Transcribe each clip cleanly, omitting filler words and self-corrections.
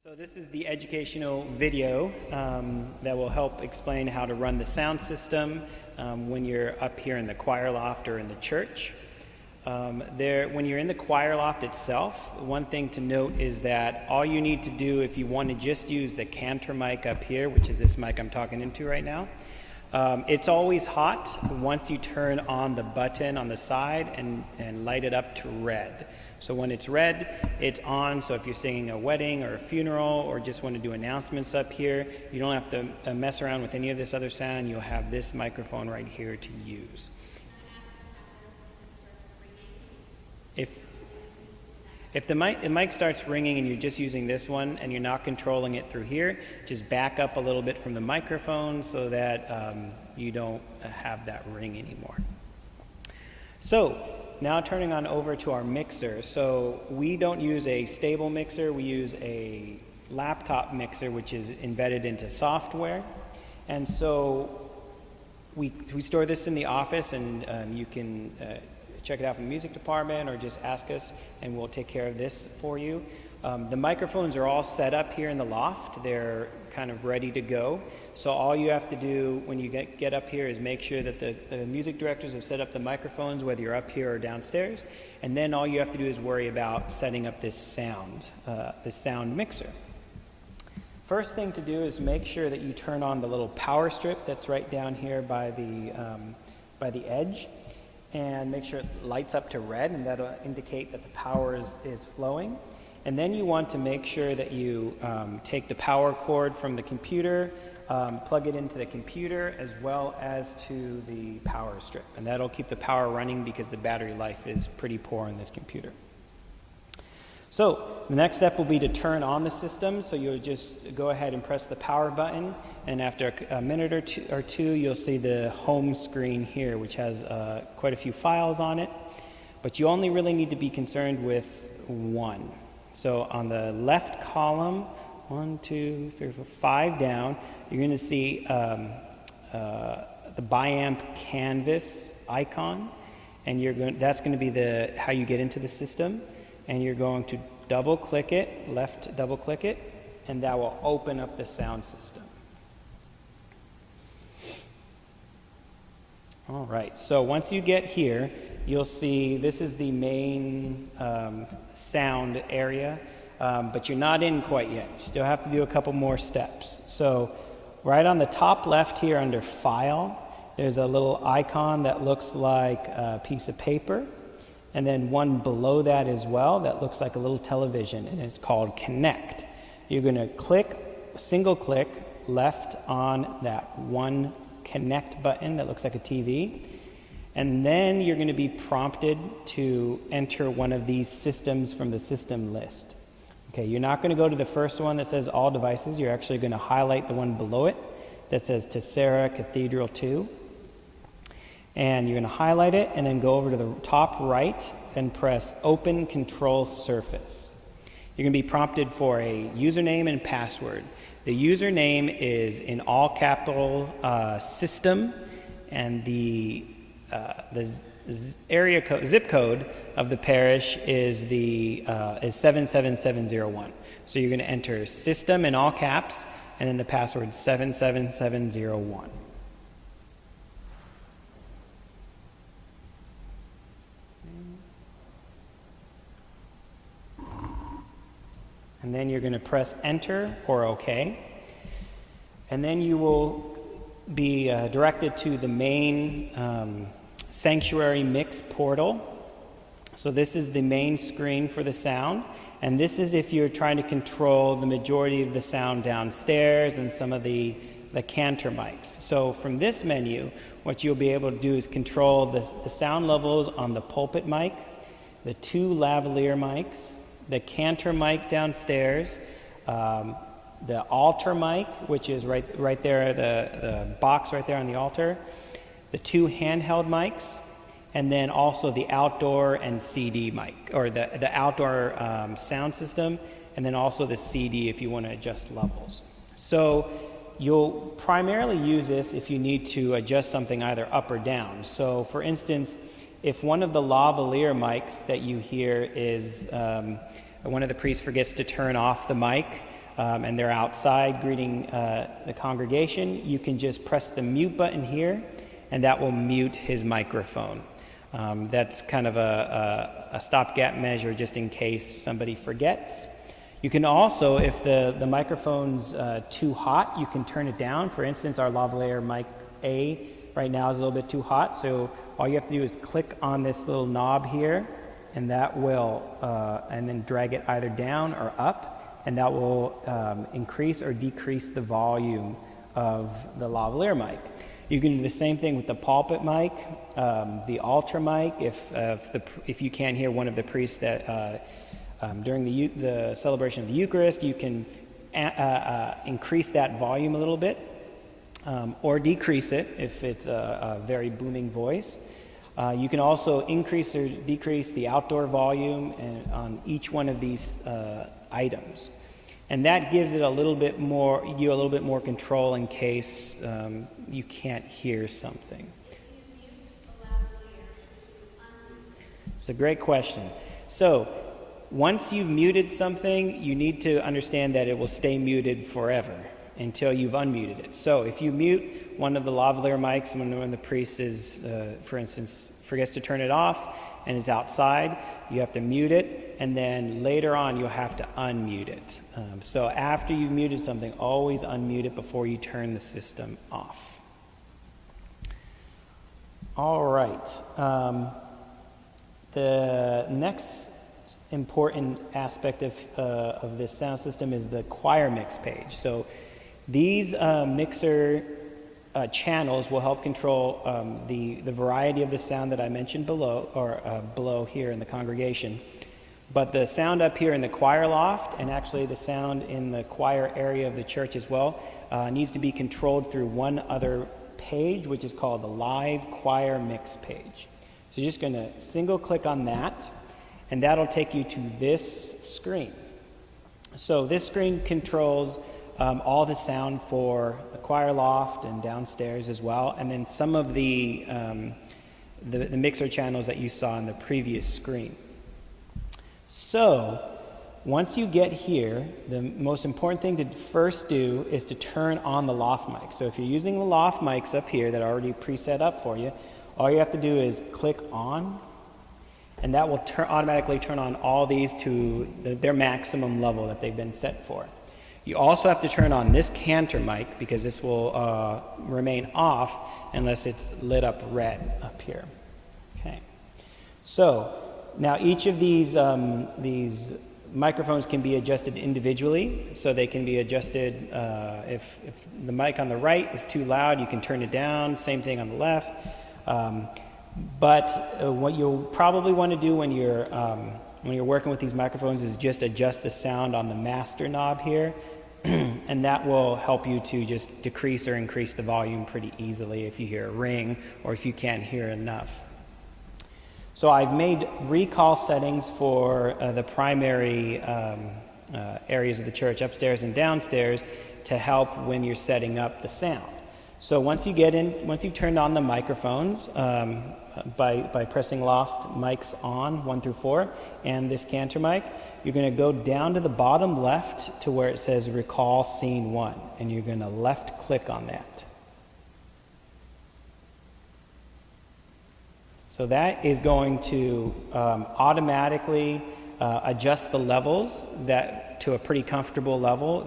So this is the educational video that will help explain how to run the sound system when you're up here in the choir loft or in the church. When you're in the choir loft itself, one thing to note is that all you need to do if you want to just use the cantor mic up here, which is this mic I'm talking into right now, it's always hot once you turn on the button on the side and light it up to red. So when it's red, it's on. So if you're singing a wedding or a funeral or just want to do announcements up here, you don't have to mess around with any of this other sound. You'll have this microphone right here to use. If the mic starts ringing and you're just using this one and you're not controlling it through here, just back up a little bit from the microphone so that you don't have that ring anymore. So now turning on over to our mixer. So we don't use a stable mixer, we use a laptop mixer which is embedded into software. And so we store this in the office, and you can check it out from the music department or just ask us and we'll take care of this for you. The microphones are all set up here in the loft. They're kind of ready to go. So all you have to do when you get up here is make sure that the music directors have set up the microphones, whether you're up here or downstairs. And then all you have to do is worry about setting up this sound mixer. First thing to do is make sure that you turn on the little power strip that's right down here by the edge. And make sure it lights up to red, and that'll indicate that the power is flowing. And then you want to make sure that you take the power cord from the computer, plug it into the computer as well as to the power strip. And that'll keep the power running because the battery life is pretty poor on this computer. So the next step will be to turn on the system. So you'll just go ahead and press the power button, and after a minute or two, you'll see the home screen here, which has quite a few files on it. But you only really need to be concerned with one. So on the left column, 1, 2, 3, 4, 5 down, you're going to see the biamp canvas icon, and that's going to be how you get into the system. And you're going to double-click it, left double-click it, and that will open up the sound system. All right, so once you get here, you'll see this is the main sound area, but you're not in quite yet. You still have to do a couple more steps. So right on the top left here under File, there's a little icon that looks like a piece of paper. And then one below that as well that looks like a little television, and it's called Connect. You're going to single click left on that one Connect button that looks like a TV, and then you're going to be prompted to enter one of these systems from the system list. Okay, you're not going to go to the first one that says all devices. You're actually going to highlight the one below it that says Tessera Cathedral 2. And you're going to highlight it and then go over to the top right and press Open Control Surface. You're going to be prompted for a username and password. The username is in all capital system, and the area code, zip code of the parish is 77701. So you're going to enter system in all caps and then the password 77701. And then you're going to press Enter or OK. And then you will be directed to the main Sanctuary Mix portal. So this is the main screen for the sound. And this is if you're trying to control the majority of the sound downstairs and some of the cantor mics. So from this menu, what you'll be able to do is control the sound levels on the pulpit mic, the 2 lavalier mics, the cantor mic downstairs, the altar mic, which is right there, the box right there on the altar, the 2 handheld mics, and then also the outdoor and CD mic, or the outdoor sound system, and then also the CD if you want to adjust levels. So you'll primarily use this if you need to adjust something either up or down. So for instance, if one of the lavalier mics that you hear is one of the priests forgets to turn off the mic, and they're outside greeting the congregation, you can just press the mute button here, and that will mute his microphone. That's kind of a stopgap measure just in case somebody forgets. You can also, if the microphone's too hot, you can turn it down. For instance, our lavalier mic A right now is a little bit too hot, so all you have to do is click on this little knob here, and that will, and then drag it either down or up, and that will increase or decrease the volume of the lavalier mic. You can do the same thing with the pulpit mic, the altar mic. If you can't hear one of the priests that during the celebration of the Eucharist, you can increase that volume a little bit, or decrease it if it's a very booming voice. You can also increase or decrease the outdoor volume on each one of these items. And that gives it a little bit more control in case you can't hear something. It's a great question. So once you've muted something, you need to understand that it will stay muted forever until you've unmuted it. So if you mute one of the lavalier mics when the priest is, for instance, forgets to turn it off and is outside, you have to mute it, and then later on you'll have to unmute it. So after you've muted something, always unmute it before you turn the system off. All right. The next important aspect of this sound system is the choir mix page. So these mixer channels will help control the variety of the sound that I mentioned below, or below here in the congregation. But the sound up here in the choir loft, and actually the sound in the choir area of the church as well, needs to be controlled through one other page, which is called the live choir mix page. So you're just going to single click on that, and that'll take you to this screen. So this screen controls all the sound for the choir loft and downstairs as well, and then some of the mixer channels that you saw in the previous screen. So once you get here, the most important thing to first do is to turn on the loft mic. So if you're using the loft mics up here that are already preset up for you, all you have to do is click on, and that will automatically turn on all these to their maximum level that they've been set for. You also have to turn on this cantor mic, because this will remain off unless it's lit up red up here. Okay. So now each of these microphones can be adjusted individually. So they can be adjusted, if the mic on the right is too loud, you can turn it down. Same thing on the left. But what you'll probably want to do when you're working with these microphones is just adjust the sound on the master knob here, and that will help you to just decrease or increase the volume pretty easily if you hear a ring or if you can't hear enough. So I've made recall settings for the primary areas of the church, upstairs and downstairs, to help when you're setting up the sound. So once you've turned on the microphones by pressing loft mics on 1 through 4 and this cantor mic, you're going to go down to the bottom left to where it says recall scene 1, and you're going to left click on that. So that is going to automatically adjust the levels to a pretty comfortable level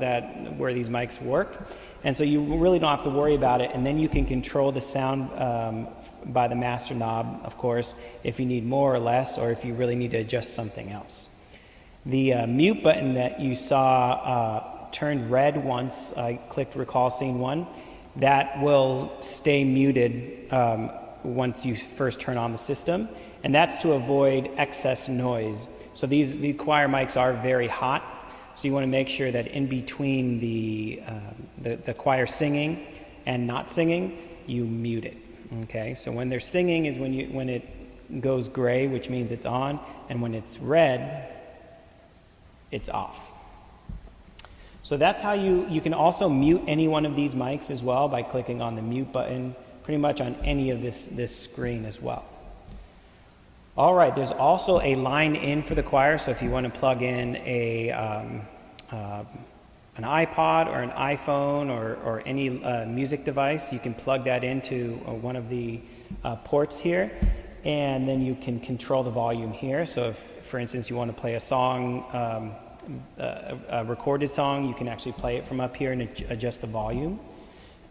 where these mics work. And so you really don't have to worry about it, and then you can control the sound by the master knob, of course, if you need more or less, or if you really need to adjust something else. The mute button that you saw turned red once I clicked recall scene 1, that will stay muted once you first turn on the system, and that's to avoid excess noise. So the choir mics are very hot, so you want to make sure that in between the choir singing and not singing, you mute it. Okay, so when they're singing is when it goes gray, which means it's on, and when it's red, it's off. So that's how you can also mute any one of these mics as well by clicking on the mute button pretty much on any of this screen as well. All right, there's also a line in for the choir, so if you want to plug in a an iPod or an iPhone or any music device, you can plug that into one of the ports here, and then you can control the volume here. So if, for instance, you want to play a song, a recorded song, you can actually play it from up here and adjust the volume.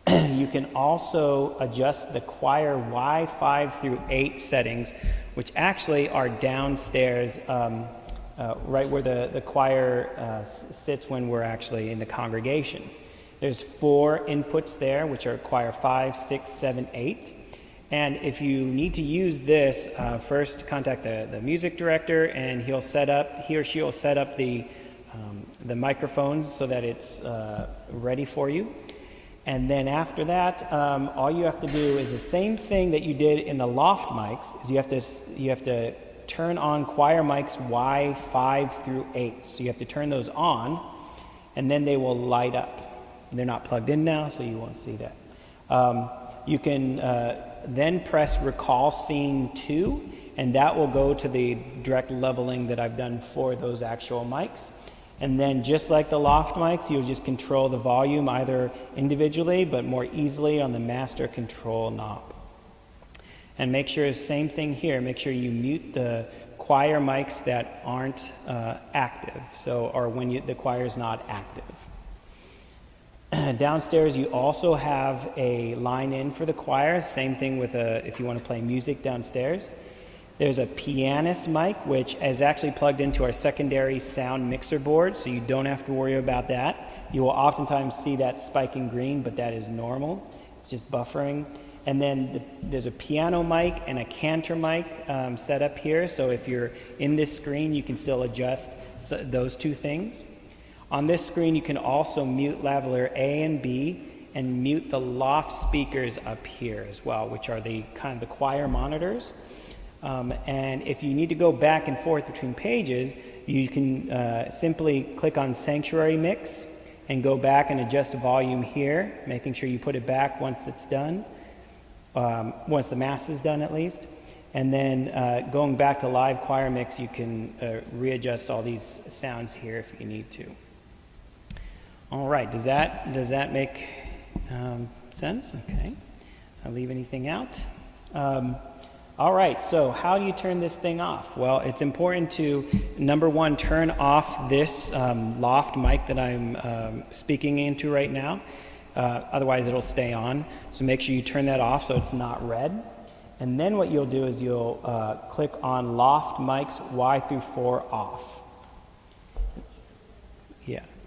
You can also adjust the choir Y5 through 8 settings, which actually are downstairs, right where the choir sits when we're actually in the congregation. There's 4 inputs there, which are choir 5, 6, 7, 8. And if you need to use this, first contact the music director, and he or she will set up the microphones so that it's ready for you. And then after that, all you have to do is the same thing that you did in the Loft mics, is you have to turn on choir mics Y5 through 8. So you have to turn those on, and then they will light up. They're not plugged in now, so you won't see that. You can then press Recall Scene 2, and that will go to the direct leveling that I've done for those actual mics. And then just like the Loft mics, you'll just control the volume either individually, but more easily on the master control knob. And make sure, same thing here, make sure you mute the choir mics that aren't active, or when the choir is not active. Downstairs, you also have a line in for the choir. Same thing with if you want to play music downstairs. There's a pianist mic, which is actually plugged into our secondary sound mixer board, so you don't have to worry about that. You will oftentimes see that spiking green, but that is normal. It's just buffering. And then there's a piano mic and a cantor mic set up here, so if you're in this screen, you can still adjust those 2 things. On this screen, you can also mute lavalier A and B and mute the Loft speakers up here as well, which are the choir monitors. And if you need to go back and forth between pages, you can simply click on Sanctuary Mix and go back and adjust the volume here, making sure you put it back once it's done, once the Mass is done at least. And then going back to Live Choir Mix, you can readjust all these sounds here if you need to. All right, does that make sense? Okay, I'll leave anything out. All right, so how do you turn this thing off? Well, it's important to, number 1, turn off this Loft mic that I'm speaking into right now. Otherwise, it'll stay on. So make sure you turn that off so it's not red. And then what you'll do is you'll click on Loft mics Y through 4 off.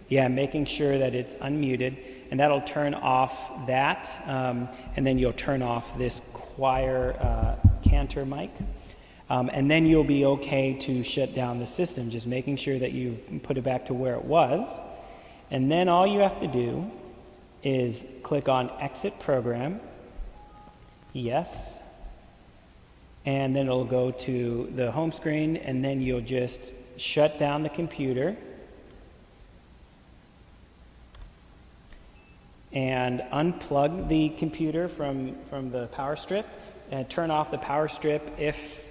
Yeah, making sure that it's unmuted, and that'll turn off that, and then you'll turn off this choir cantor mic, and then you'll be okay to shut down the system, just making sure that you put it back to where it was. And then all you have to do is click on Exit Program, yes, and then it'll go to the home screen, and then you'll just shut down the computer and unplug the computer from the power strip, and turn off the power strip if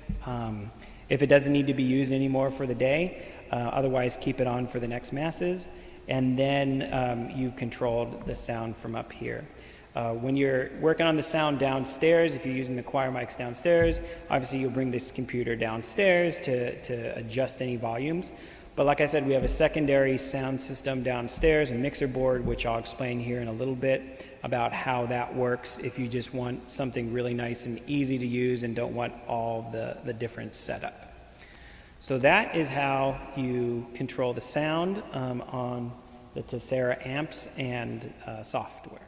it doesn't need to be used anymore for the day. Otherwise, keep it on for the next Masses. And then you've controlled the sound from up here. When you're working on the sound downstairs, if you're using the choir mics downstairs, obviously you'll bring this computer downstairs to adjust any volumes. But like I said, we have a secondary sound system downstairs, a mixer board, which I'll explain here in a little bit about how that works if you just want something really nice and easy to use and don't want all the different setup. So that is how you control the sound on the Tessera amps and software.